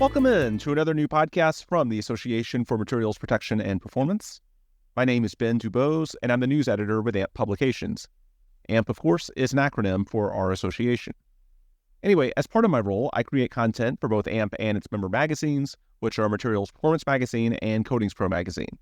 Welcome in to another new podcast from the Association for Materials Protection and Performance. My name is Ben Dubose, and I'm the news editor with AMPP Publications. AMP, of course, is an acronym for our association. Anyway, as part of my role, I create content for both AMP and its member magazines, which are Materials Performance Magazine and Coatings Pro Magazine.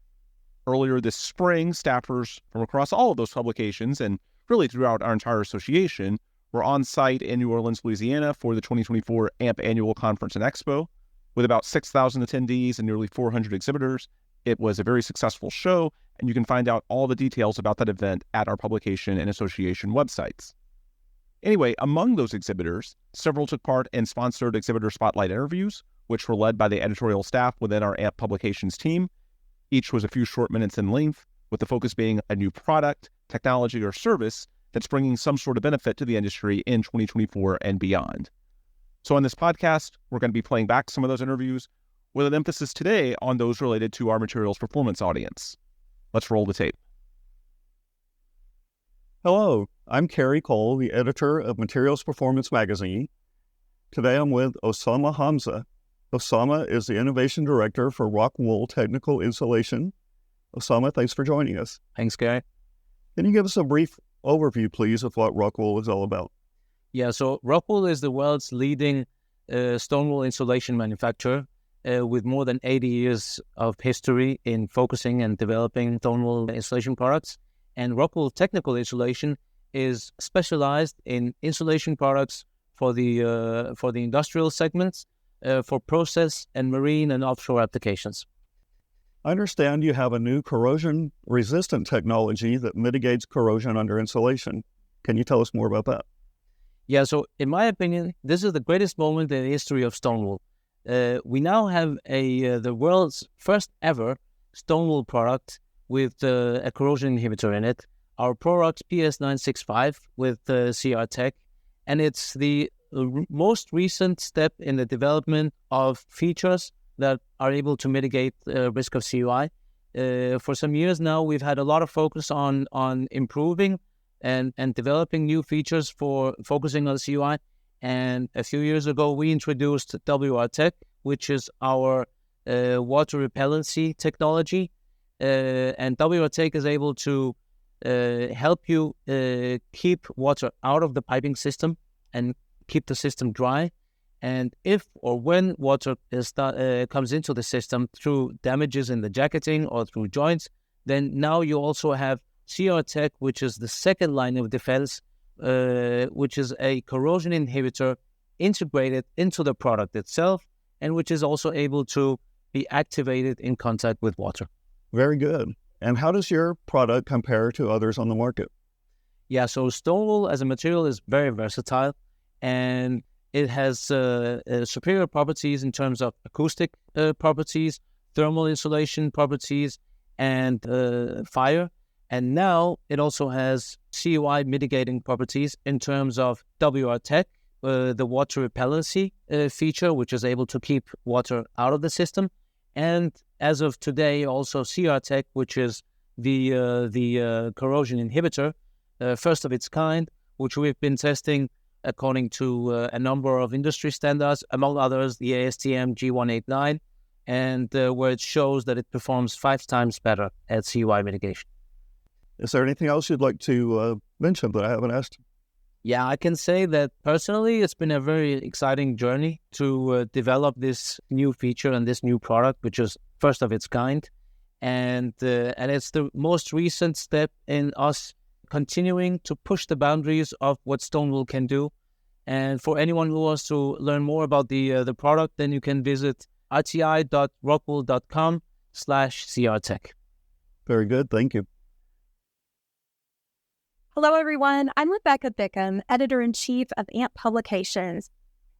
Earlier this spring, staffers from across all of those publications, and really throughout our entire association, were on site in New Orleans, Louisiana for the 2024 AMP Annual Conference and Expo. With about 6,000 attendees and nearly 400 exhibitors, it was a very successful show, and you can find out all the details about that event at our publication and association websites. Anyway, among those exhibitors, several took part in sponsored exhibitor spotlight interviews, which were led by the editorial staff within our AMP Publications team. Each was a few short minutes in length, with the focus being a new product, technology, or service that's bringing some sort of benefit to the industry in 2024 and beyond. So on this podcast, we're going to be playing back some of those interviews with an emphasis today on those related to our materials performance audience. Let's roll the tape. Hello, I'm Kerry Cole, the editor of Materials Performance Magazine. Today I'm with Osama Hamza. Osama is the Innovation Director for Rock Wool Technical Insulation. Osama, thanks for joining us. Thanks, Kerry. Can you give us a brief overview, please, of what Rock Wool is all about? Yeah, so Rock Wool is the world's leading stone wool insulation manufacturer with more than 80 years of history in focusing and developing stone wool insulation products. And Rock Wool Technical Insulation is specialized in insulation products for the industrial segments, for process and marine and offshore applications. I understand you have a new corrosion-resistant technology that mitigates corrosion under insulation. Can you tell us more about that? Yeah, so in my opinion, this is the greatest moment in the history of stone wool. We now have the world's first ever stone wool product with a corrosion inhibitor in it. Our product PS965 with CR Tech, and it's the most recent step in the development of features that are able to mitigate risk of CUI. For some years now, we've had a lot of focus on improving and developing new features for focusing on CUI. And a few years ago, we introduced WR Tech, which is our water repellency technology. And WR Tech is able to help you keep water out of the piping system and keep the system dry. And if or when water comes into the system through damages in the jacketing or through joints, then now you also have CR Tech, which is the second line of defense, which is a corrosion inhibitor integrated into the product itself, and which is also able to be activated in contact with water. Very good. And how does your product compare to others on the market? Yeah, so stone wool as a material is very versatile, and it has superior properties in terms of acoustic properties, thermal insulation properties, and fire. And now it also has CUI mitigating properties in terms of WR Tech, the water repellency feature, which is able to keep water out of the system. And as of today, also CR Tech, which is the corrosion inhibitor, first of its kind, which we've been testing according to a number of industry standards, among others, the ASTM G189, and where it shows that it performs 5 times better at CUI mitigation. Is there anything else you'd like to mention that I haven't asked? Yeah, I can say that personally, it's been a very exciting journey to develop this new feature and this new product, which is first of its kind. And it's the most recent step in us continuing to push the boundaries of what stone wool can do. And for anyone who wants to learn more about the product, then you can visit rti.rockwool.com/crtech. Very good. Thank you. Hello, everyone. I'm Rebecca Bickham, Editor-in-Chief of AMP Publications,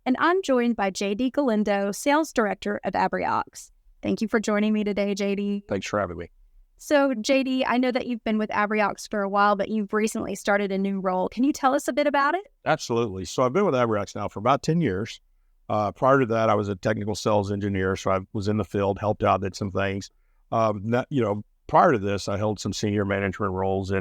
and I'm joined by JD Galindo, Sales Director of Abriox. Thank you for joining me today, JD. Thanks for having me. So, JD, I know that you've been with Abriox for a while, but you've recently started a new role. Can you tell us a bit about it? Absolutely. So I've been with Abriox now for about 10 years. Prior to that, I was a technical sales engineer, so I was in the field, helped out, did some things. Prior to this, I held some senior management roles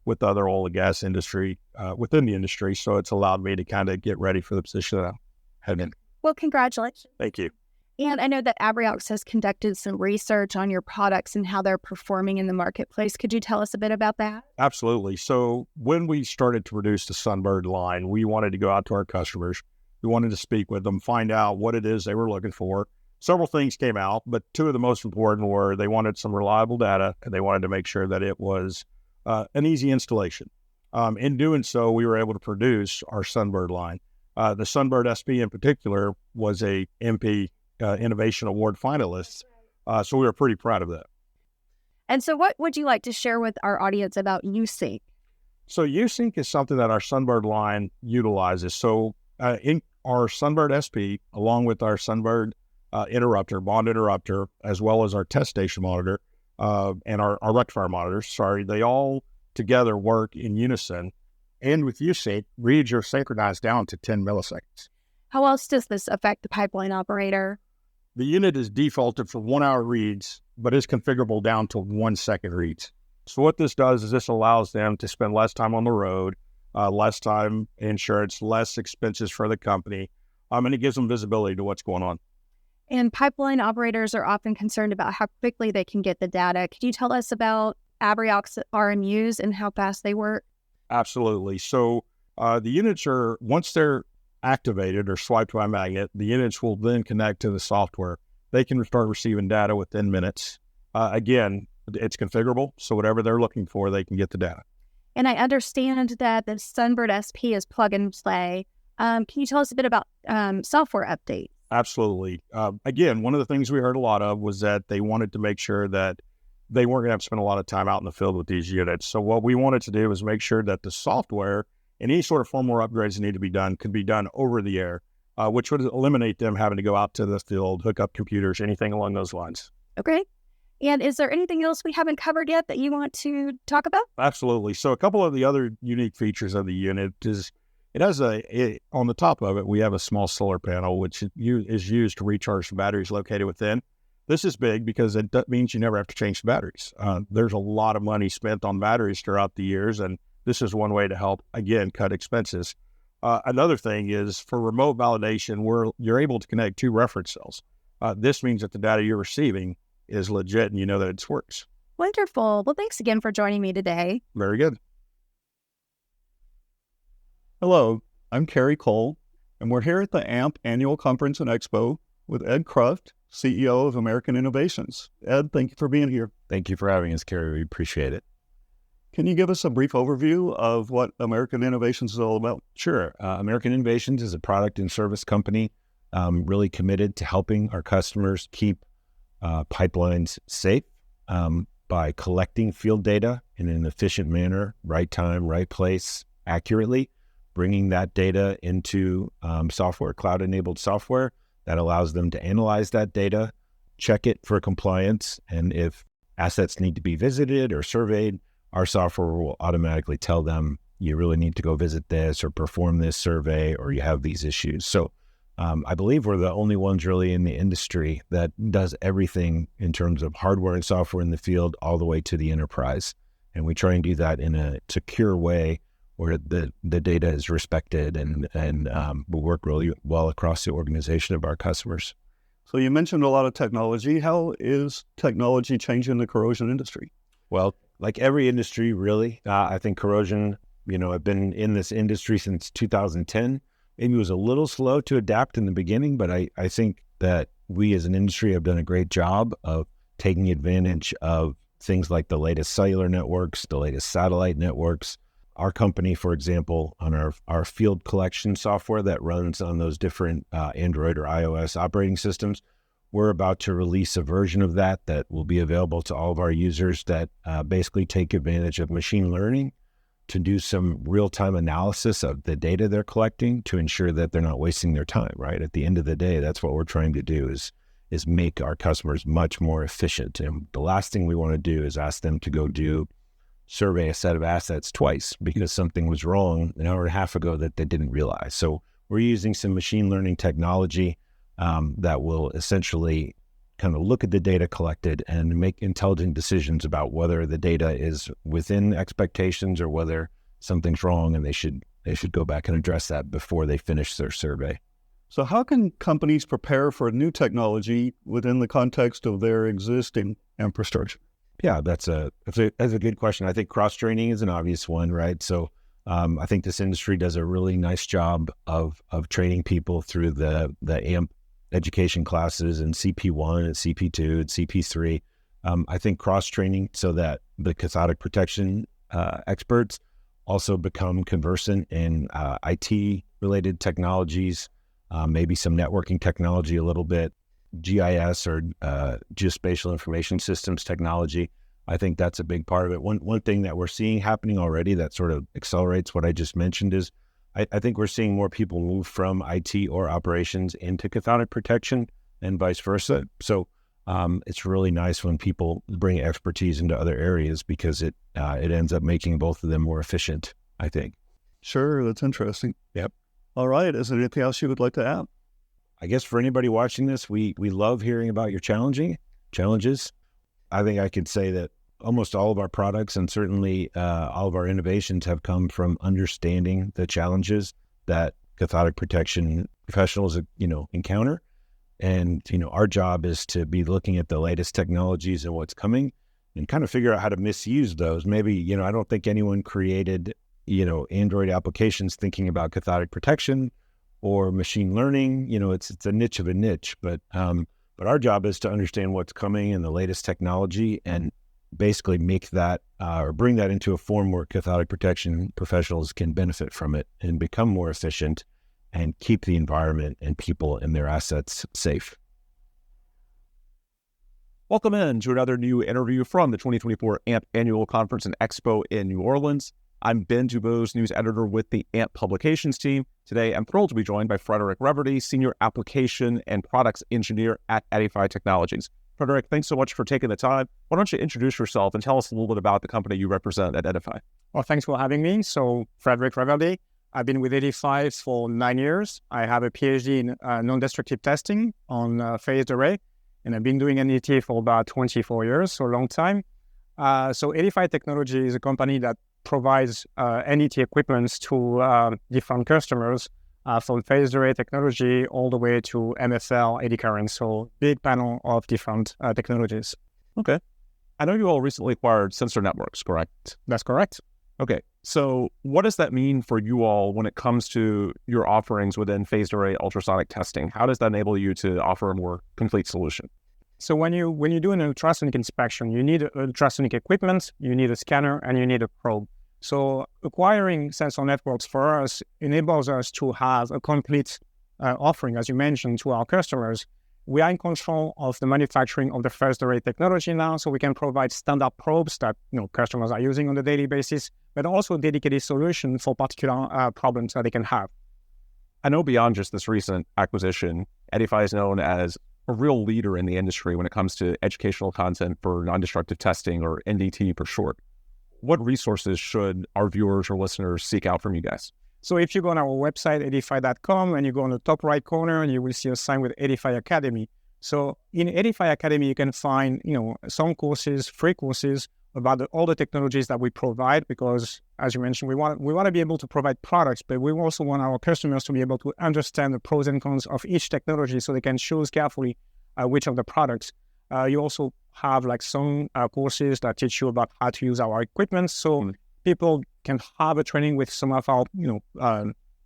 with the other oil and gas industry, within the industry. So it's allowed me to kind of get ready for the position that I'm heading in. Well, congratulations. Thank you. And I know that Abriox has conducted some research on your products and how they're performing in the marketplace. Could you tell us a bit about that? Absolutely. So when we started to produce the Sunbird line, we wanted to go out to our customers. We wanted to speak with them, find out what it is they were looking for. Several things came out, but two of the most important were they wanted some reliable data, and they wanted to make sure that it was an easy installation. In doing so, we were able to produce our Sunbird line. The Sunbird SP in particular was a AMPP Innovation Award finalist, so we were pretty proud of that. And so what would you like to share with our audience about USync? So USync is something that our Sunbird line utilizes. So in our Sunbird SP, along with our Sunbird bond interrupter, as well as our test station monitor and our rectifier monitors, they all together work in unison. And with USync, reads are synchronized down to 10 milliseconds. How else does this affect the pipeline operator? The unit is defaulted for 1 hour reads, but is configurable down to 1 second reads. So what this does is this allows them to spend less time on the road, less time insurance, less expenses for the company, and it gives them visibility to what's going on. And pipeline operators are often concerned about how quickly they can get the data. Could you tell us about Abriox RMUs and how fast they work? Absolutely. So the units are, once they're activated or swiped by a magnet, the units will then connect to the software. They can start receiving data within minutes. Again, it's configurable, so whatever they're looking for, they can get the data. And I understand that the Sunbird SP is plug and play. Can you tell us a bit about software updates? Absolutely. Again, one of the things we heard a lot of was that they wanted to make sure that they weren't going to have to spend a lot of time out in the field with these units. So what we wanted to do was make sure that the software and any sort of firmware upgrades that need to be done could be done over the air, which would eliminate them having to go out to the field, hook up computers, anything along those lines. Okay. And is there anything else we haven't covered yet that you want to talk about? Absolutely. So a couple of the other unique features of the unit is it has on the top of it, we have a small solar panel, which is used to recharge the batteries located within. This is big because that means you never have to change the batteries. There's a lot of money spent on batteries throughout the years, and this is one way to help, again, cut expenses. Another thing is for remote validation, you're able to connect 2 reference cells. This means that the data you're receiving is legit and you know that it works. Wonderful. Well, thanks again for joining me today. Very good. Hello, I'm Kerry Cole, and we're here at the AMP Annual Conference and Expo with Ed Cruft, CEO of American Innovations. Ed, thank you for being here. Thank you for having us, Kerry. We appreciate it. Can you give us a brief overview of what American Innovations is all about? Sure. American Innovations is a product and service company really committed to helping our customers keep pipelines safe by collecting field data in an efficient manner, right time, right place, accurately, bringing that data into software, cloud-enabled software that allows them to analyze that data, check it for compliance, and if assets need to be visited or surveyed, our software will automatically tell them you really need to go visit this or perform this survey or you have these issues. So I believe we're the only ones really in the industry that does everything in terms of hardware and software in the field all the way to the enterprise. And we try and do that in a secure way where the data is respected and will work really well across the organization of our customers. So you mentioned a lot of technology. How is technology changing the corrosion industry? Well, like every industry, really, I think corrosion, I've been in this industry since 2010. Maybe it was a little slow to adapt in the beginning, but I think that we as an industry have done a great job of taking advantage of things like the latest cellular networks, the latest satellite networks. Our company, for example, on our field collection software that runs on those different Android or iOS operating systems, we're about to release a version of that will be available to all of our users that basically take advantage of machine learning to do some real-time analysis of the data they're collecting to ensure that they're not wasting their time, right? At the end of the day, that's what we're trying to do is make our customers much more efficient. And the last thing we want to do is ask them to go survey a set of assets twice because something was wrong an hour and a half ago that they didn't realize. So we're using some machine learning technology that will essentially kind of look at the data collected and make intelligent decisions about whether the data is within expectations or whether something's wrong and they should go back and address that before they finish their survey. So how can companies prepare for new technology within the context of their existing infrastructure? Yeah, that's a good question. I think cross-training is an obvious one, right? So I think this industry does a really nice job of training people through the AMP education classes and CP1 and CP2 and CP3. I think cross-training so that the cathodic protection experts also become conversant in IT-related technologies, maybe some networking technology a little bit, GIS or geospatial information systems technology. I think that's a big part of it. One thing that we're seeing happening already that sort of accelerates what I just mentioned is I think we're seeing more people move from IT or operations into cathodic protection and vice versa. So it's really nice when people bring expertise into other areas because it ends up making both of them more efficient, I think. Sure, that's interesting. Yep. All right. Is there anything else you would like to add? I guess for anybody watching this, we love hearing about your challenges. I think I could say that almost all of our products and certainly all of our innovations have come from understanding the challenges that cathodic protection professionals, encounter. And, our job is to be looking at the latest technologies and what's coming and kind of figure out how to misuse those. Maybe, I don't think anyone created, Android applications thinking about cathodic protection or machine learning. It's a niche of a niche, but our job is to understand what's coming and the latest technology and basically make that or bring that into a form where cathodic protection professionals can benefit from it and become more efficient and keep the environment and people and their assets safe. Welcome in to another new interview from the 2024 AMP Annual Conference and Expo in New Orleans. I'm Ben Dubose, news editor with the AMP Publications team. Today, I'm thrilled to be joined by Frederick Reverdy, Senior Application and Products Engineer at Edify Technologies. Frederick, thanks so much for taking the time. Why don't you introduce yourself and tell us a little bit about the company you represent at Edify? Well, thanks for having me. So, Frederick Reverdy. I've been with Edify for 9 years. I have a PhD in non-destructive testing on phased array, and I've been doing NDT for about 24 years, so a long time. So Edify Technology is a company that provides NDT equipment to different customers from phased array technology all the way to MFL, eddy current, so big panel of different technologies. Okay. I know you all recently acquired Sensor Networks, correct? That's correct. Okay. So what does that mean for you all when it comes to your offerings within phased array ultrasonic testing? How does that enable you to offer a more complete solution? So when you do an ultrasonic inspection, you need ultrasonic equipment, you need a scanner, and you need a probe. So acquiring Sensor Networks for us enables us to have a complete offering, as you mentioned, to our customers. We are in control of the manufacturing of the phased array technology now, so we can provide standard probes that customers are using on a daily basis, but also dedicated solution for particular problems that they can have. I know beyond just this recent acquisition, Edify is known as a real leader in the industry when it comes to educational content for non-destructive testing, or NDT for short. What resources should our viewers or listeners seek out from you guys? So if you go on our website, edify.com, and you go on the top right corner, and you will see a sign with Edify Academy. So in Edify Academy, you can find, some courses, free courses about all the technologies that we provide, because as you mentioned, we want to be able to provide products, but we also want our customers to be able to understand the pros and cons of each technology so they can choose carefully which of the products. You also have some courses that teach you about how to use our equipment. So people can have a training with some of our,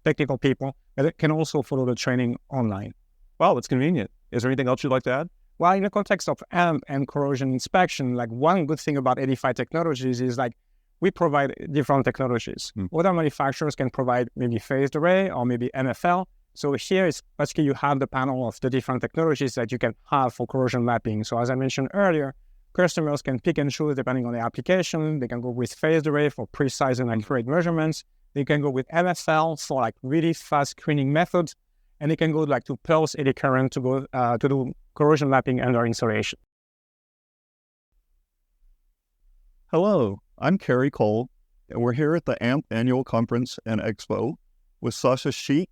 technical people, and it can also follow the training online. Wow, that's convenient. Is there anything else you'd like to add? Well, in the context of AMP and corrosion inspection, one good thing about Edify Technologies is we provide different technologies. Other manufacturers can provide maybe phased array or maybe MFL. So here is basically you have the panel of the different technologies that you can have for corrosion mapping. So as I mentioned earlier, customers can pick and choose depending on the application. They can go with phased array for precise and accurate measurements. They can go with MFL for really fast screening methods. And they can go to pulse eddy current to go to do corrosion mapping under insulation. Hello, I'm Kerry Cole, and we're here at the AMP Annual Conference and Expo with Sasha Sheik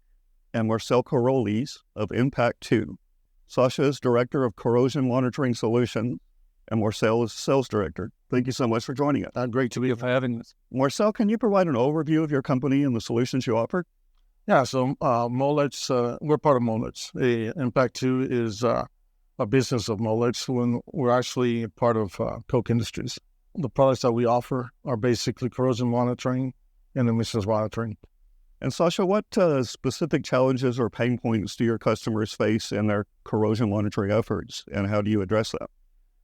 and Marcel Carolis of Impact 2. Sasha is Director of Corrosion Monitoring Solutions, and Marcel is Sales Director. Thank you so much for joining us. Great to be here for having us. Marcel, can you provide an overview of your company and the solutions you offer? Yeah, so Molex, we're part of Molex. Impact 2 is a business of Molex when we're actually part of Koch Industries. The products that we offer are basically corrosion monitoring and emissions monitoring. And Sasha, what specific challenges or pain points do your customers face in their corrosion monitoring efforts, and how do you address that?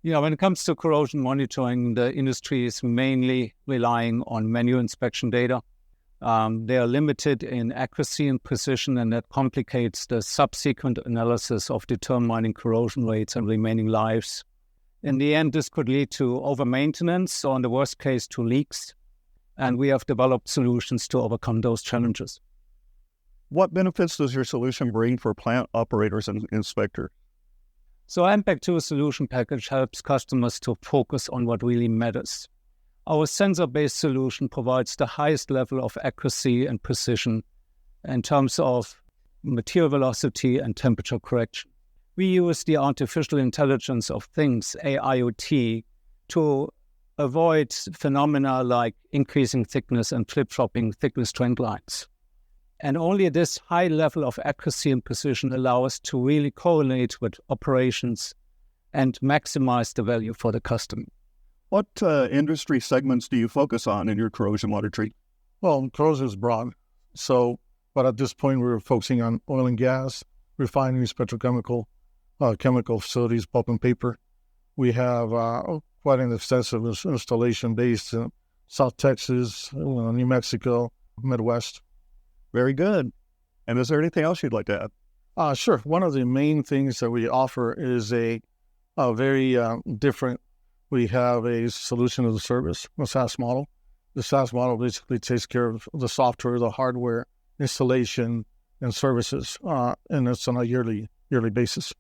Yeah, when it comes to corrosion monitoring, the industry is mainly relying on manual inspection data. They are limited in accuracy and precision, and that complicates the subsequent analysis of determining corrosion rates and remaining lives. In the end, this could lead to over-maintenance, or in the worst case, to leaks. And we have developed solutions to overcome those challenges. What benefits does your solution bring for plant operators and inspectors? So AMPP 2 solution package helps customers to focus on what really matters. Our sensor-based solution provides the highest level of accuracy and precision in terms of material velocity and temperature correction. We use the artificial intelligence of things, AIoT, to avoid phenomena like increasing thickness and flip-flopping thickness trend lines. And only this high level of accuracy and precision allow us to really correlate with operations and maximize the value for the customer. What industry segments do you focus on in your corrosion monitoring? Well, corrosion is broad. But at this point, we're focusing on oil and gas, refineries, petrochemical, chemical facilities, pulp and paper. We have quite an extensive installation based in South Texas, New Mexico, Midwest. Very good. And is there anything else you'd like to add? Sure. One of the main things that we offer is a very different. We have a solution as a service, a SaaS model. The SaaS model basically takes care of the software, the hardware, installation, and services, and it's on a yearly basis.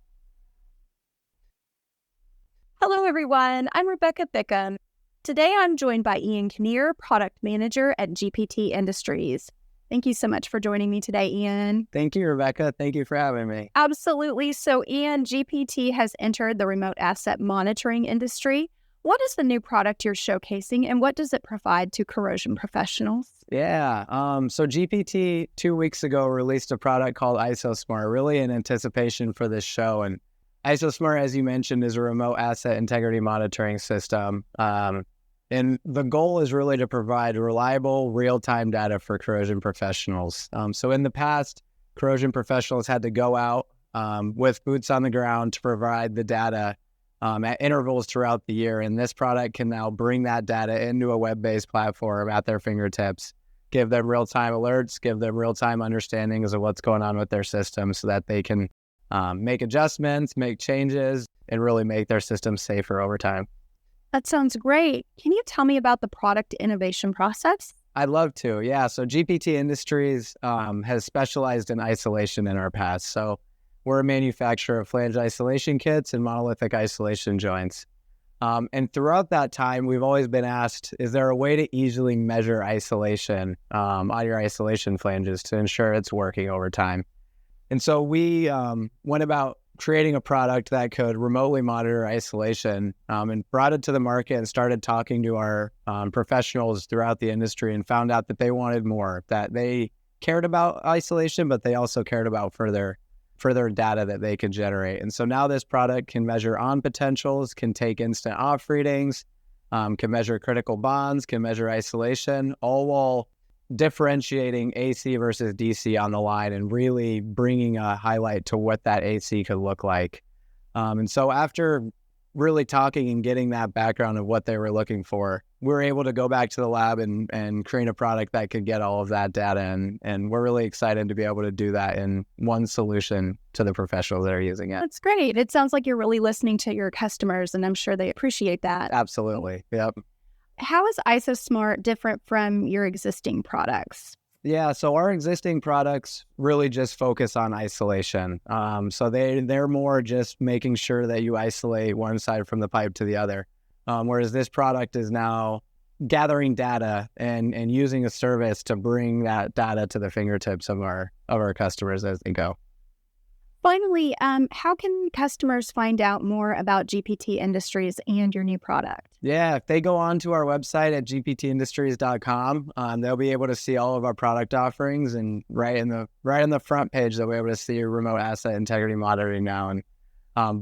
Hello, everyone. I'm Rebecca Bickham. Today, I'm joined by Ian Kinnear, Product Manager at GPT Industries. Thank you so much for joining me today, Ian. Thank you, Rebecca. Thank you for having me. Absolutely. So, Ian, GPT has entered the remote asset monitoring industry. What is the new product you're showcasing, and what does it provide to corrosion professionals? Yeah. So GPT 2 weeks ago released a product called ISOSmart, really in anticipation for this show. And ISOSmart, as you mentioned, is a remote asset integrity monitoring system. And the goal is really to provide reliable, real-time data for corrosion professionals. So in the past, corrosion professionals had to go out with boots on the ground to provide the data at intervals throughout the year. And this product can now bring that data into a web-based platform at their fingertips, give them real-time alerts, give them real-time understandings of what's going on with their system so that they can make adjustments, make changes, and really make their system safer over time. That sounds great. Can you tell me about the product innovation process? I'd love to. Yeah. So GPT Industries has specialized in isolation in our past. So we're a manufacturer of flange isolation kits and monolithic isolation joints. And throughout that time, we've always been asked, is there a way to easily measure isolation on your isolation flanges to ensure it's working over time? And so we went about creating a product that could remotely monitor isolation and brought it to the market and started talking to our professionals throughout the industry and found out that they wanted more, that they cared about isolation, but they also cared about further data that they could generate. And so now this product can measure on potentials, can take instant off readings, can measure critical bonds, can measure isolation, all while differentiating AC versus DC on the line and really bringing a highlight to what that AC could look like. And so after really talking and getting that background of what they were looking for, we were able to go back to the lab and create a product that could get all of that data. And we're really excited to be able to do that in one solution to the professionals that are using it. That's great. It sounds like you're really listening to your customers, and I'm sure they appreciate that. Absolutely. Yep. How is ISOSmart different from your existing products? Yeah, so our existing products really just focus on isolation. So they're more just making sure that you isolate one side from the pipe to the other. Whereas this product is now gathering data and using a service to bring that data to the fingertips of our customers as they go. Finally, how can customers find out more about GPT Industries and your new product? Yeah, if they go on to our website at gptindustries.com, they'll be able to see all of our product offerings, and right in the front page, they'll be able to see remote asset integrity monitoring now, and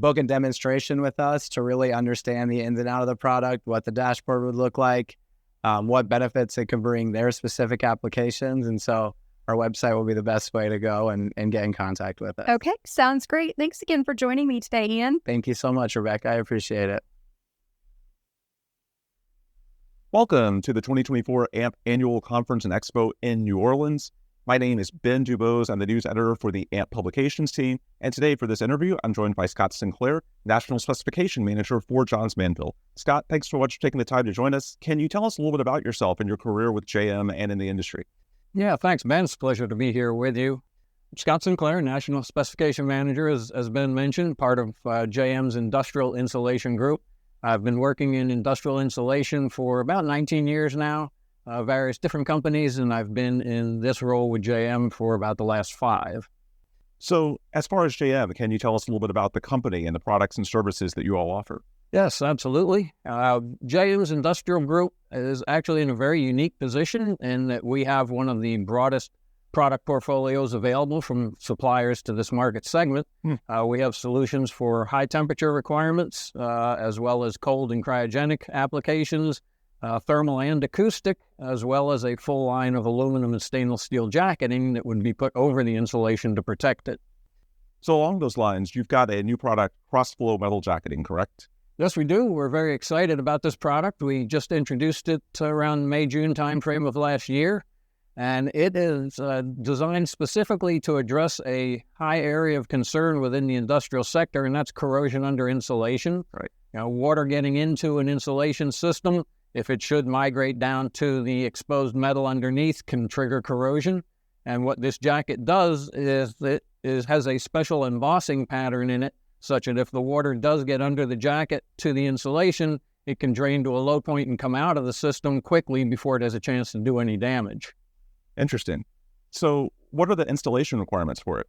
book a demonstration with us to really understand the ins and outs of the product, what the dashboard would look like, what benefits it could bring their specific applications, and so our website will be the best way to go and get in contact with us. Okay, sounds great. Thanks again for joining me today, Ian. Thank you so much, Rebecca. I appreciate it. Welcome to the 2024 AMP Annual Conference and Expo in New Orleans. My name is Ben Dubose. I'm the news editor for the AMP Publications team. And today for this interview, I'm joined by Scott Sinclair, National Specification Manager for Johns Manville. Scott, thanks so much for taking the time to join us. Can you tell us a little bit about yourself and your career with JM and in the industry? Yeah, thanks, Ben. It's a pleasure to be here with you. Scott Sinclair, National Specification Manager, has been mentioned, part of JM's Industrial Insulation Group. I've been working in industrial insulation for about 19 years now, various different companies, and I've been in this role with JM for about the last 5. So as far as JM, can you tell us a little bit about the company and the products and services that you all offer? Yes, absolutely. JM's Industrial Group is actually in a very unique position in that we have one of the broadest product portfolios available from suppliers to this market segment. We have solutions for high temperature requirements, as well as cold and cryogenic applications, thermal and acoustic, as well as a full line of aluminum and stainless steel jacketing that would be put over the insulation to protect it. So along those lines, you've got a new product, cross-flow metal jacketing, correct? Yes, we do. We're very excited about this product. We just introduced it around May-June timeframe of last year, and it is designed specifically to address a high area of concern within the industrial sector, and that's corrosion under insulation. Right. Water getting into an insulation system, if it should migrate down to the exposed metal underneath, can trigger corrosion. And what this jacket does is it has a special embossing pattern in it, such that if the water does get under the jacket to the insulation, it can drain to a low point and come out of the system quickly before it has a chance to do any damage. Interesting. So what are the installation requirements for it?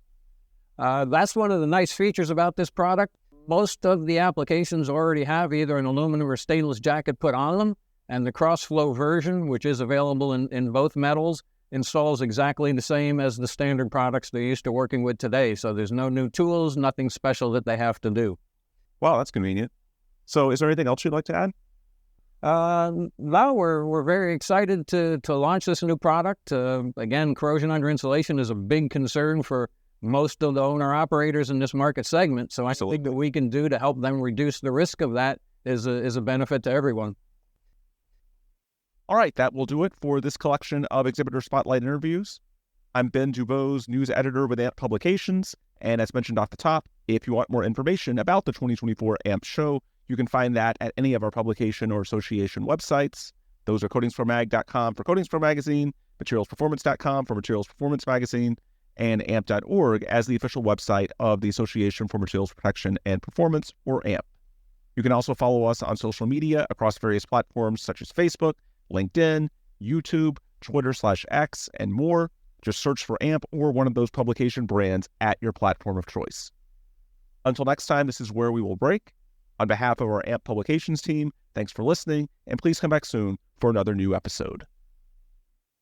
That's one of the nice features about this product. Most of the applications already have either an aluminum or stainless jacket put on them, and the cross-flow version, which is available in both metals, installs exactly the same as the standard products they're used to working with today. So there's no new tools, nothing special that they have to do. Wow, that's convenient. So is there anything else you'd like to add? No, we're very excited to launch this new product. Again, corrosion under insulation is a big concern for most of the owner-operators in this market segment. So anything that we can do to help them reduce the risk of that is a benefit to everyone. All right, that will do it for this collection of Exhibitor Spotlight interviews. I'm Ben Dubose, news editor with AMP Publications, and as mentioned off the top, if you want more information about the 2024 AMP show, you can find that at any of our publication or association websites. Those are coatingsformag.com for Coatings for Magazine, materialsperformance.com for Materials Performance Magazine, and amp.org as the official website of the Association for Materials Protection and Performance, or AMP. You can also follow us on social media across various platforms such as Facebook, LinkedIn, YouTube, Twitter/X, and more. Just search for AMP or one of those publication brands at your platform of choice. Until next time, this is where we will break. On behalf of our AMP Publications team, thanks for listening, and please come back soon for another new episode.